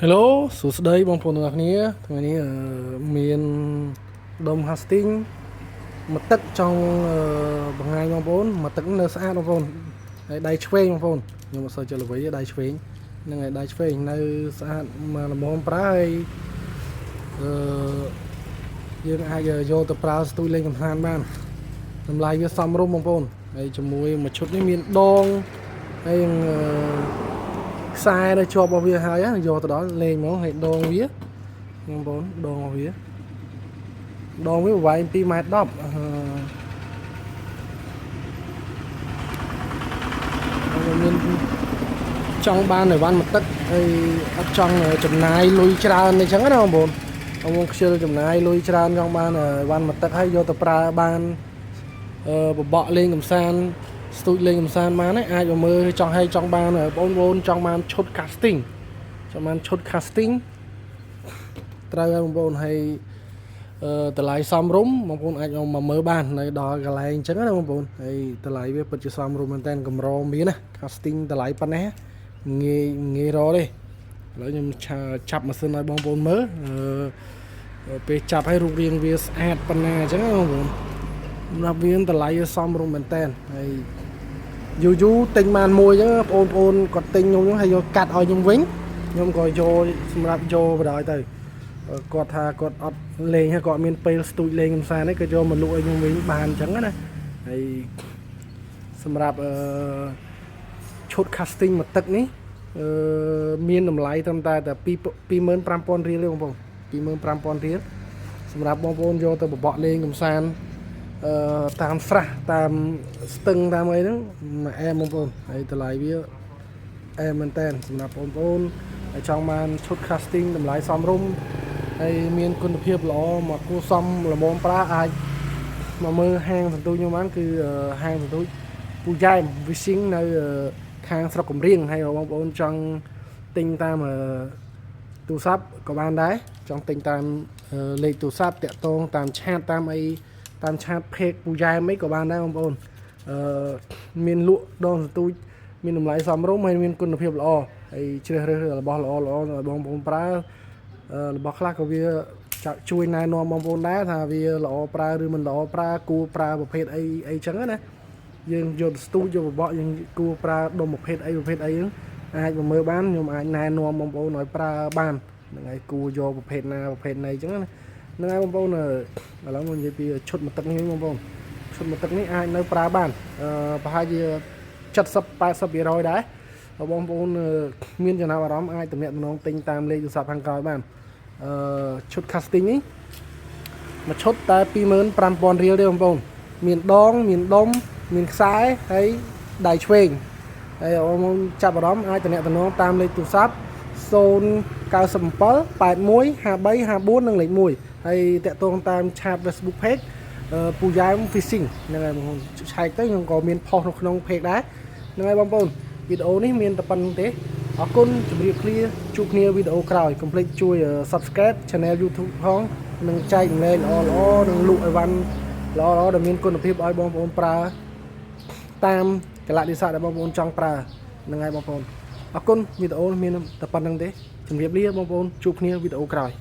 Hello សួស្តីបងប្អូនទាំងអស់គ្នាថ្ងៃនេះមានដុំ hosting មកទឹកចង់បង្ហាញបងប្អូនមកទឹកនៅស្អាតបងប្អូនហើយដៃឆ្វេងបងប្អូនខ្ញុំអត់សូវចេះល្វីដៃឆ្វេងហ្នឹងហើយដៃឆ្វេងនៅស្អាតមកល្មមប្រើហើយយើងអាចយកទៅប្រើស្ទូចលេងកម្សាន្តបានតម្លៃវាសមរម្យបងប្អូនហើយជាមួយមួយឈុតនេះមានដងហើយខ្សែនៅជាប់របស់វាហើយយកទៅដល់លេងហ្មងហើយដងវាបងប្អូនដងវាប្រវែង2.10 ម៉ែត្រមានចង់បាននៅវ៉ាន់មួយទឹកហើយអត់ចង់ចំណាយលុយច្រើនអញ្ចឹងណាបងប្អូនខ្ជិលចំណាយលុយច្រើនចង់បានវ៉ាន់មួយទឹកហើយយកទៅប្រើបានបបក់លេងកំសាន្តស្ទូចលេងកំសាន្តបានអាចមកមើលចង់បានបងប្អូនចង់បានឈុត casting ត្រូវហើយបងប្អូនហើយតម្លៃសមរម្យបងប្អូនអាចមកមើលបាននៅដល់កន្លែងអញ្ចឹងណាបងប្អូនហើយតម្លៃវាពិតជាសមរម្យមែនតើកម្រមានណា casting តម្លៃប៉ុណ្ណេះងាយរកទេឥឡូវខ្ញុំចាប់ម៉ាស៊ីនឲ្យបងប្អូនមើលពេលចាប់ឲ្យរូបរាងវាស្អាតប៉ុណ្ណាអញ្ចឹងណាបងប្អូនសម្រាប់វាតម្លៃវាសមរម្យមែនតើហើយយូរទិញបានមួយអញ្ចឹងបងប្អូនគាត់ទិញខ្ញុំហើយយកកាត់ឲ្យខ្ញុំវិញខ្ញុំក៏យកសម្រាប់យកបណ្ដោយទៅគាត់ថាគាត់អត់លេងហើយគាត់មានពេលស្ទូចលេងកំសាន្តនេះក៏យកមកលក់ឲ្យខ្ញុំវិញបានអញ្ចឹងណាហើយសម្រាប់ឈុត casting មួយទឹកនេះមានតម្លៃត្រឹមតែ25,000រៀលទេបងប្អូន25,000រៀលសម្រាប់បងប្អូនយកទៅបបក់លេងកំសាន្តតាមស្រះតាមស្ទឹងតាមអីហ្នឹងមួយអែមបងប្អូនហើយតម្លៃវាអែមមែនតើសម្រាប់បងប្អូនហើយចង់បានឈុត casting តម្លៃសមរម្យហើយមានគុណភាពល្អមកគួរសមល្មមប្រើអាចមកមើលហាងសន្ទូចខ្ញុំបានគឺហាងសន្ទូចពូយ៉ែម Fishing នៅខាងស្រុកកំរៀងហើយបងប្អូនចង់ទិញតាមទូរស័ព្ទក៏បានដែរចង់ទិញតាមលេខទូរស័ព្ទតាក់ទងតាមឆាតតាមឆាតเพจពូយ៉ែមអីក៏បានដែរបងប្អូនមានលក់ដងសន្ទូចមានតម្លៃសមរម្យហើយមានគុណភាពល្អហើយជ្រើសរើសរបស់ល្អឲ្យបងប្អូនប្រើរបស់ខ្លះក៏វាជួយណែនាំបងប្អូនដែរថាវាល្អប្រើឬមិនល្អប្រើគួរប្រើប្រភេទអីចឹងណាយើងយកស្ទូចយកបបក់យើងគួរប្រើដុំប្រភេទអីហ្នឹងអាចមកមើលបានខ្ញុំអាចណែនាំបងប្អូនឲ្យប្រើបានហ្នឹងហើយគួរយកប្រភេទណាប្រភេទណីចឹងណាហ្នឹងហើយបងប្អូនឥឡូវមកនិយាយពីឈុតមួយទឹកនេះបងប្អូនឈុតមួយទឹកនេះអាចនៅប្រើបានប្រហែលជា70-80% ដែរបងប្អូនមានចំណាប់អារម្មណ៍អាចទំនាក់ទំនងទិញតាមលេខទូរស័ព្ទខាងក្រោយបានឈុត casting នេះមួយឈុតតែ25,000រៀលទេបងប្អូនមានដងមានដុំមានខ្សែហើយដៃឆ្វេងហើយបងប្អូនចាប់អារម្មណ៍អាចទំនាក់ទំនងតាមលេខទូរស័ព្ទ097 81 53 54និងលេខ1ហើយតាក់ទងតាមឆាត Facebook page ពូយ៉ែម Fishing ហ្នឹងហើយបងប្អូនឆែកទៅខ្ញុំក៏មានផុសនៅក្នុង page ដែរហ្នឹងហើយបងប្អូនវីដេអូនេះមានតែប៉ុណ្្នឹងទេអរគុណជម្រាបលាជួបគ្នាវីដេអូក្រោយកុំភ្លេចជួយ Subscribe Channel YouTube ផងនិងចែករំលែកល្អនិងលក់អីវ៉ាន់ល្អដែលមានគុណភាពឲ្យបងប្អូនប្រើតាមកលៈទេសៈដែលបងប្អូនចង់ប្រើហ្នឹងហើយបងប្អូនអរគុណវីដេអូមានតែប៉ុណ្្នឹងទេជម្រាបលាបងប្អូនជួបគ្នាវីដេអូក្រោយ